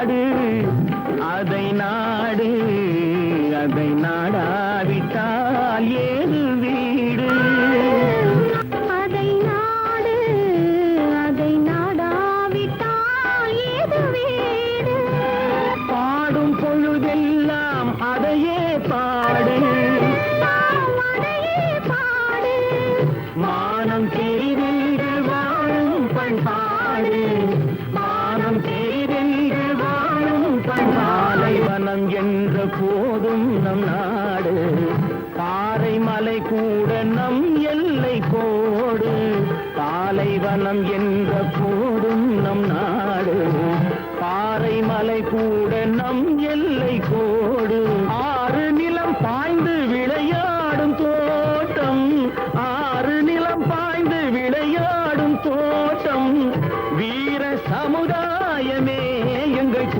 நாடு அதை நாடு அதை நாடாவிட்டால் ஏது வீடு அதை நாடு அதை நாடாவிட்டால் ஏது வீடு பாடும் பொழுதெல்லாம் அதையே பாடு அதையே பாடு மானம் தெரிதென்று வாழும் பண்பாடு மானம் தெரிதென்று வாழும் பாலைவனம் என்ற போதும் நம் நாடு பாறைமலை கூட நம் எல்லை கோடு பாலைவனம் என்ற போதும் நம் நாடு பாறைமலை கூட நம் எல்லை கோடு ஆறு நிலம் பாய்ந்து விளையாடும் தோட்டம் ஆறு நிலம் பாய்ந்து விளையாடும் தோட்டம் வீர சமுதாயமே எங்கள்